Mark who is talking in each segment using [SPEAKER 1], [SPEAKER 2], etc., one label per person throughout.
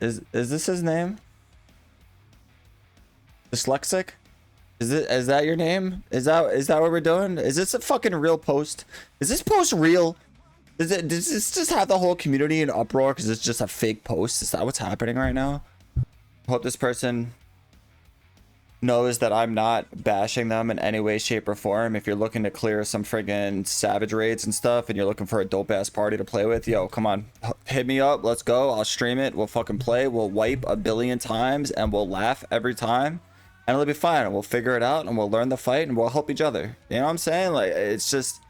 [SPEAKER 1] Is this his name? Dyslexic? Is that your name? Is that what we're doing? Is this a fucking real post? Is this post real? Does this just have the whole community in uproar because it's just a fake post? Is that what's happening right now? Hope this person knows that I'm not bashing them in any way, shape, or form. If you're looking to clear some friggin' savage raids and stuff and you're looking for a dope ass party to play with, yo, come on, hit me up, let's go. I'll stream it, we'll fucking play, we'll wipe a billion times and we'll laugh every time and it'll be fine. We'll figure it out and we'll learn the fight and we'll help each other. You know what I'm saying? Like, it's just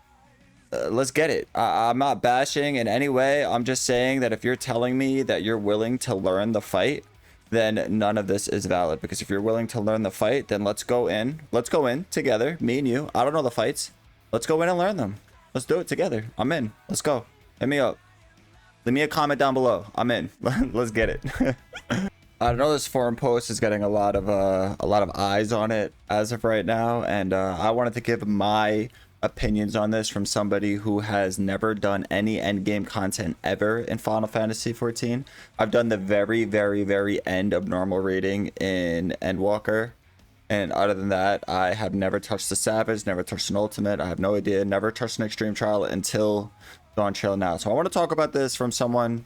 [SPEAKER 1] let's get it. I'm not bashing in any way. I'm just saying that if you're telling me that you're willing to learn the fight, then none of this is valid. Because if you're willing to learn the fight, then let's go in together, me and you. I don't know the fights. Let's go in and learn them. Let's do it together. I'm in. Let's go. Hit me up. Leave me a comment down below. I'm in. Let's get it. I know this forum post is getting a lot of eyes on it as of right now, and I wanted to give my opinions on this from somebody who has never done any endgame content ever in Final Fantasy XIV. I've done the very, very, very end of normal raiding in Endwalker, and other than that, I have never touched the Savage, never touched an Ultimate. I have no idea, never touched an Extreme Trial until Dawn Trail now. So I want to talk about this from someone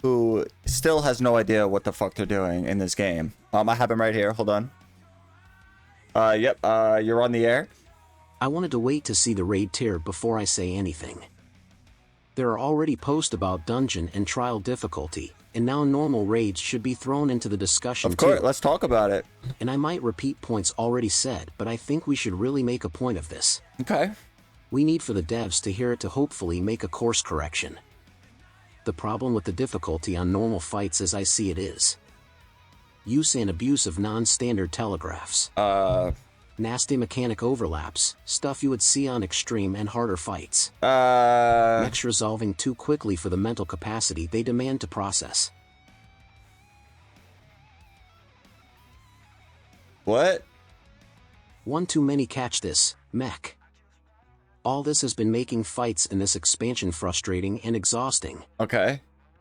[SPEAKER 1] who still has no idea what the fuck they're doing in this game. I have him right here. Hold on. Yep. You're on the air.
[SPEAKER 2] I wanted to wait to see the raid tier before I say anything. There are already posts about dungeon and trial difficulty, and now normal raids should be thrown into the discussion
[SPEAKER 1] Of course,
[SPEAKER 2] too.
[SPEAKER 1] let's talk about it.
[SPEAKER 2] And I might repeat points already said, but I think we should really make a point of this.
[SPEAKER 1] Okay.
[SPEAKER 2] We need for the devs to hear it to hopefully make a course correction. The problem with the difficulty on normal fights as I see it is use and abuse of non-standard telegraphs. Nasty mechanic overlaps, stuff you would see on extreme and harder fights. Mechs resolving too quickly for the mental capacity they demand to process.
[SPEAKER 1] What?
[SPEAKER 2] One too many catch this, mech. All this has been making fights in this expansion frustrating and exhausting.
[SPEAKER 1] Okay.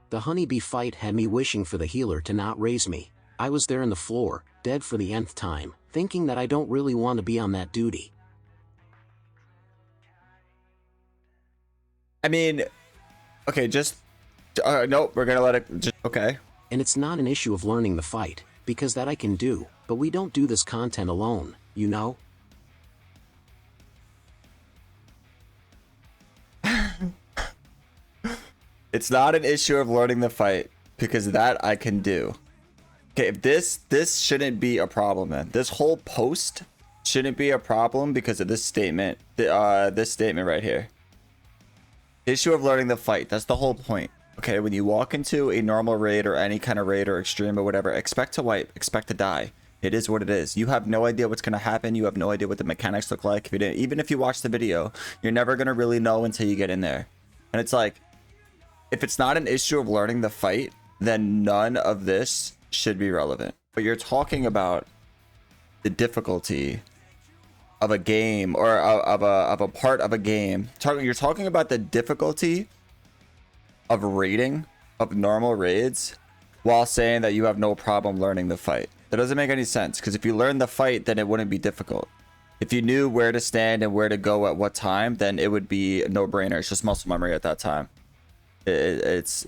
[SPEAKER 2] The honeybee fight had me wishing for the healer to not raise me. I was there on the floor, dead for the nth time, thinking that I don't really want to be on that duty.
[SPEAKER 1] I mean, okay, just no, we're gonna let it just okay.
[SPEAKER 2] And it's not an issue of learning the fight, because that I can do, but we don't do this content alone, you know?
[SPEAKER 1] It's not an issue of learning the fight, because that I can do. Okay, if this shouldn't be a problem, then this whole post shouldn't be a problem because of this statement. This statement right here. Issue of learning the fight. That's the whole point. Okay, when you walk into a normal raid or any kind of raid or extreme or whatever, expect to wipe, expect to die. It is what it is. You have no idea what's gonna happen. You have no idea what the mechanics look like. If you didn't, even if you watch the video, you're never gonna really know until you get in there. And it's like, if it's not an issue of learning the fight, then none of this should be relevant. But you're talking about the difficulty of a game or of a part of a game. You're talking about the difficulty of raiding, of normal raids, while saying that you have no problem learning the fight. That doesn't make any sense, because if you learn the fight, then it wouldn't be difficult. If you knew where to stand and where to go at what time, then it would be a no-brainer. It's just muscle memory at that time. It's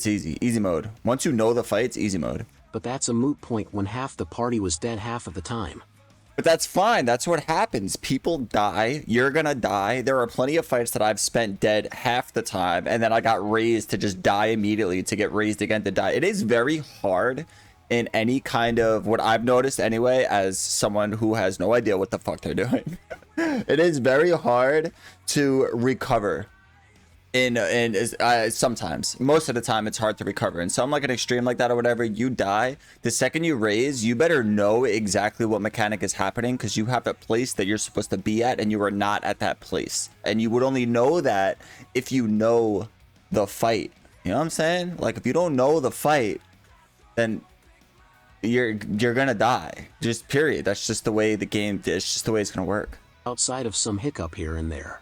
[SPEAKER 1] easy mode. Once you know the fight, it's easy mode.
[SPEAKER 2] But that's a moot point when half the party was dead half of the time.
[SPEAKER 1] But that's fine. That's what happens. People die. You're gonna die. There are plenty of fights that I've spent dead half the time, and then I got raised to just die immediately, to get raised again to die. It is very hard in any kind of, what I've noticed anyway, as someone who has no idea what the fuck they're doing. It is very hard to recover. Sometimes, most of the time, it's hard to recover. And some, like an extreme like that or whatever, you die the second you raise. You better know exactly what mechanic is happening, because you have a place that you're supposed to be at and you are not at that place, and you would only know that if you know the fight. You know what I'm saying? Like, if you don't know the fight, then you're gonna die, just period. That's just the way the game, it's just the way it's gonna work,
[SPEAKER 2] outside of some hiccup here and there.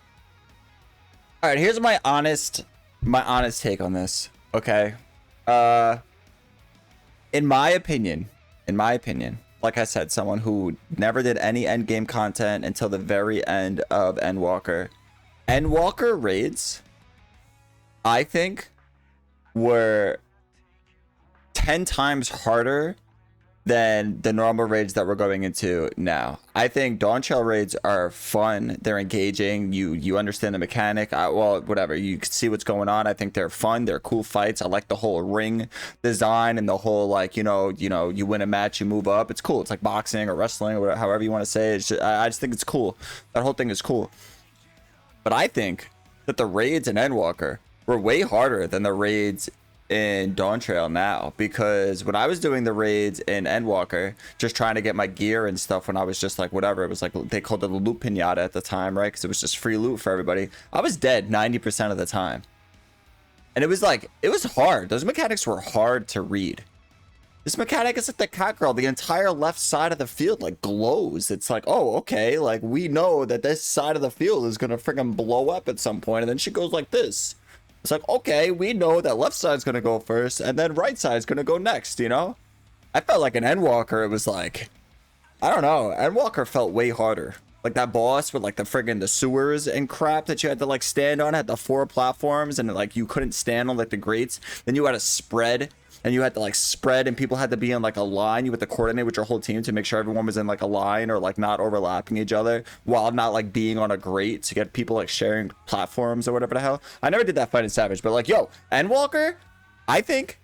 [SPEAKER 1] All right, here's my honest take on this. Okay, in my opinion, like I said, someone who never did any endgame content until the very end of Endwalker. Endwalker raids, I think, were 10 times harder than the normal raids that we're going into now. I think Dawn Trail raids are fun. They're engaging. You understand the mechanic. Well, whatever. You can see what's going on. I think they're fun. They're cool fights. I like the whole ring design and the whole, like, you win a match, you move up. It's cool. It's like boxing or wrestling or whatever, however you want to say it. I just think it's cool. That whole thing is cool. But I think that the raids in Endwalker were way harder than the raids in Dawn Trail now, because when I was doing the raids in Endwalker, just trying to get my gear and stuff, when I was just like, whatever, it was like, they called it a loot pinata at the time, right? Because it was just free loot for everybody. I was dead 90% of the time. And it was like, it was hard. Those mechanics were hard to read. This mechanic is like the cat girl. The entire left side of the field like glows. It's like, oh, okay. Like, we know that this side of the field is going to freaking blow up at some point. And then she goes like this. It's like, okay, we know that left side's going to go first and then right side's going to go next, you know? I felt like an Endwalker, it was like, I don't know. Endwalker felt way harder. Like that boss with like the friggin' the sewers and crap that you had to like stand on, had the 4 platforms and like you couldn't stand on like the grates. Then you had to spread and you had to like spread and people had to be in like a line. You had to coordinate with your whole team to make sure everyone was in like a line or like not overlapping each other while not like being on a grate to get people like sharing platforms or whatever the hell. I never did that fight in Savage, but like, yo, Endwalker, I think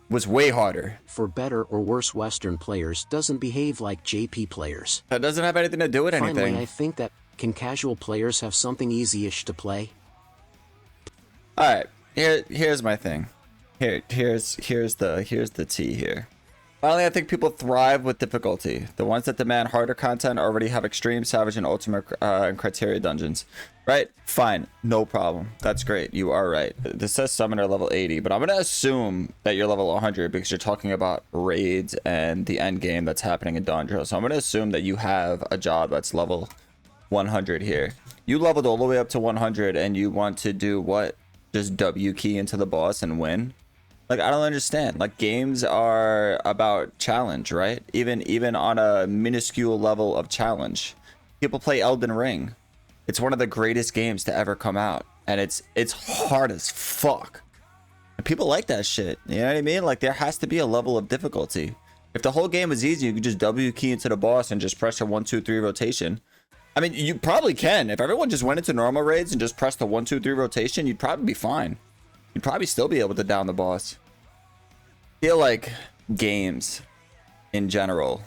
[SPEAKER 1] was way harder.
[SPEAKER 2] For better or worse, Western players doesn't behave like JP players.
[SPEAKER 1] That doesn't have anything to do with anything.
[SPEAKER 2] Finally, I think that can casual players have something easy-ish to play?
[SPEAKER 1] All right, here's my thing. Here's the tea here. Finally, I think people thrive with difficulty. The ones that demand harder content already have extreme, savage, and ultimate and criteria dungeons. Right? Fine. No problem. That's great. You are right. This says summoner level 80, but I'm going to assume that you're level 100 because you're talking about raids and the end game that's happening in Dawn Trail. So I'm going to assume that you have a job that's level 100 here. You leveled all the way up to 100 and you want to do what? Just W key into the boss and win? Like, I don't understand. Like, games are about challenge, right? Even on a minuscule level of challenge. People play Elden Ring. It's one of the greatest games to ever come out. And it's hard as fuck. And people like that shit. You know what I mean? Like, there has to be a level of difficulty. If the whole game was easy, you could just W key into the boss and just press a 1, 2, 3 rotation. I mean, you probably can. If everyone just went into normal raids and just pressed the 1, 2, 3 rotation, you'd probably be fine. You'd probably still be able to down the boss. I feel like games in general,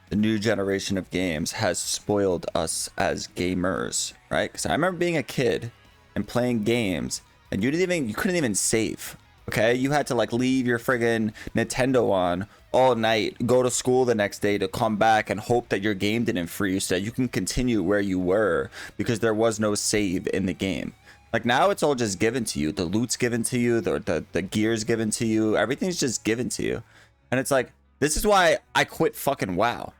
[SPEAKER 1] the new generation of games has spoiled us as gamers, right? Because I remember being a kid and playing games and you couldn't even save. Okay, you had to like leave your friggin' Nintendo on all night, go to school the next day to come back and hope that your game didn't freeze so that you can continue where you were because there was no save in the game. Like, now it's all just given to you. The loot's given to you, the gear's given to you, everything's just given to you. And it's like, this is why I quit fucking WoW.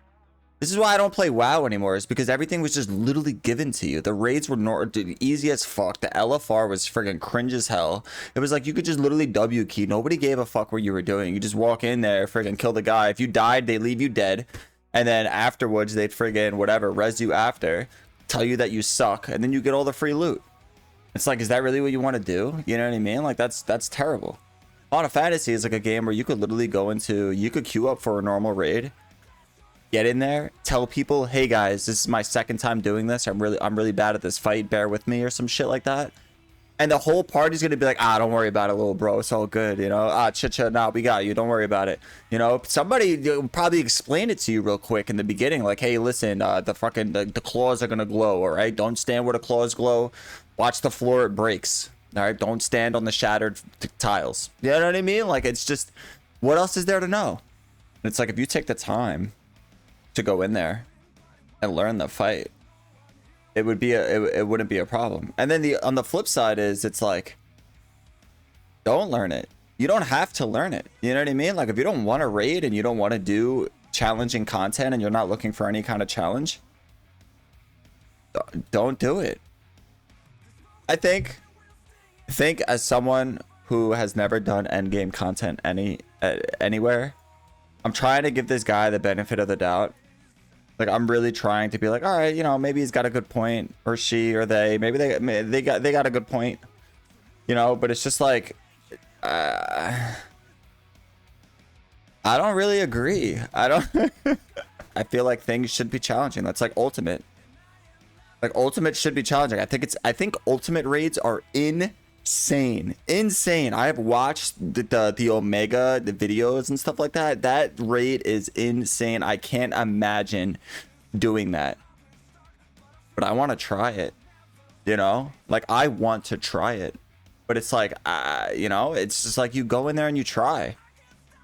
[SPEAKER 1] This is why I don't play WoW anymore, is because everything was just literally given to you. The raids were easy as fuck. The LFR was friggin' cringe as hell. It was like you could just literally W key. Nobody gave a fuck what you were doing. You just walk in there, friggin' kill the guy. If you died, they leave you dead. And then afterwards, they'd friggin' whatever, res you after, tell you that you suck, and then you get all the free loot. It's like, is that really what you want to do? You know what I mean? Like, that's terrible. Final Fantasy is like a game where you could literally go into, you could queue up for a normal raid, get in there, tell people, hey guys, this is my second time doing this. I'm really bad at this fight. Bear with me, or some shit like that. And the whole party's gonna be like, don't worry about it, little bro. It's all good, you know. Nah, we got you. Don't worry about it. You know, somebody will probably explain it to you real quick in the beginning, like, hey, listen, the claws are gonna glow. All right, don't stand where the claws glow. Watch the floor, it breaks. All right, don't stand on the shattered tiles. You know what I mean? Like, it's just, what else is there to know? It's like, if you take the time to go in there and learn the fight, it wouldn't be a problem. And then on the flip side is, it's like, don't learn it. You don't have to learn it. You know what I mean? Like, if you don't want to raid and you don't want to do challenging content and you're not looking for any kind of challenge, don't do it. I think as someone who has never done endgame content anywhere, I'm trying to give this guy the benefit of the doubt. Like, I'm really trying to be like, all right, you know, maybe he's got a good point, or she, or they, maybe they got a good point, you know. But it's just like, I don't really agree. I don't. I feel like things should be challenging. That's like ultimate. Like ultimate should be challenging. I think ultimate raids are insane. I have watched the Omega, the videos and stuff like that. That raid is insane. I can't imagine doing that. But I want to try it. You know? Like, I want to try it. But it's like, you know, it's just like you go in there and you try.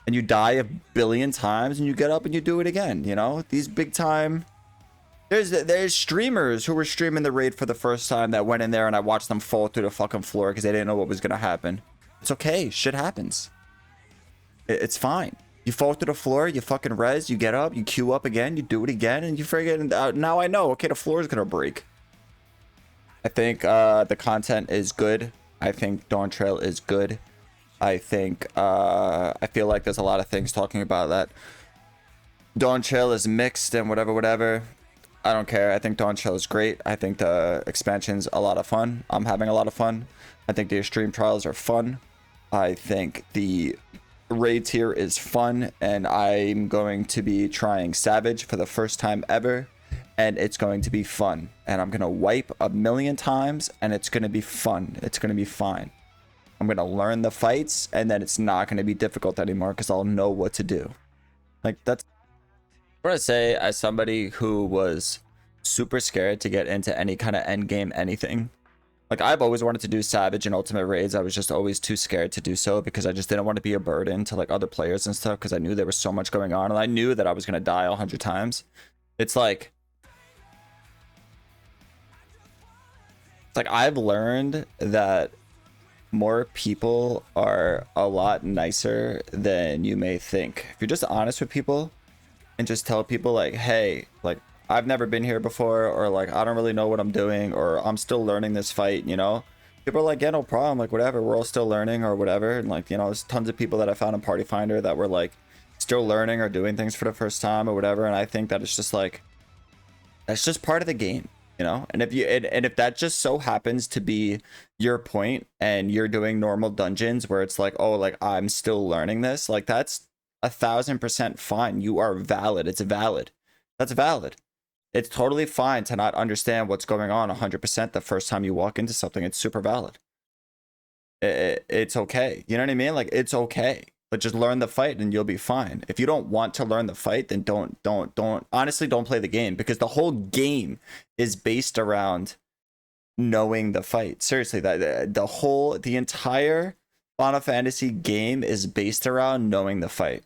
[SPEAKER 1] And you die a billion times and you get up and you do it again, you know? These big time... There's streamers who were streaming the raid for the first time that went in there and I watched them fall through the fucking floor because they didn't know what was going to happen. It's okay. Shit happens. It's fine. You fall through the floor, you fucking res, you get up, you queue up again, you do it again, and you forget. Now I know, okay, the floor is going to break. I think the content is good. I think Dawn Trail is good. I think, I feel like there's a lot of things talking about that. Dawn Trail is mixed and whatever. I don't care. I think Dawn Trail is great. I think the expansion's a lot of fun. I'm having a lot of fun. I think the extreme trials are fun. I think the raid tier is fun, and I'm going to be trying Savage for the first time ever, and it's going to be fun. And I'm gonna wipe a million times, and it's gonna be fun. It's gonna be fine. I'm gonna learn the fights, and then it's not gonna be difficult anymore because I'll know what to do. Like, that's what I say as somebody who was super scared to get into any kind of end game anything. Like, I've always wanted to do Savage and Ultimate Raids. I was just always too scared to do so because I just didn't want to be a burden to like other players and stuff because I knew there was so much going on and I knew that I was gonna die 100 times. It's like I've learned that more people are a lot nicer than you may think. If you're just honest with people and just tell people like, hey, like, I've never been here before, or like, I don't really know what I'm doing, or I'm still learning this fight, you know? People are like, yeah, no problem, like, whatever, we're all still learning or whatever. And like, you know, there's tons of people that I found in Party Finder that were like still learning or doing things for the first time or whatever. And I think that it's just like, that's just part of the game, you know? And if you, and if that just so happens to be your point and you're doing normal dungeons where it's like, oh, like, I'm still learning this, like, that's 1000% fine. You are valid. It's valid. That's valid. It's totally fine to not understand what's going on 100% the first time you walk into something. It's super valid. It's okay. You know what I mean? Like, it's okay. But just learn the fight and you'll be fine. If you don't want to learn the fight, then don't honestly, don't play the game, because the whole game is based around knowing the fight. Seriously, the entire Final Fantasy game is based around knowing the fight.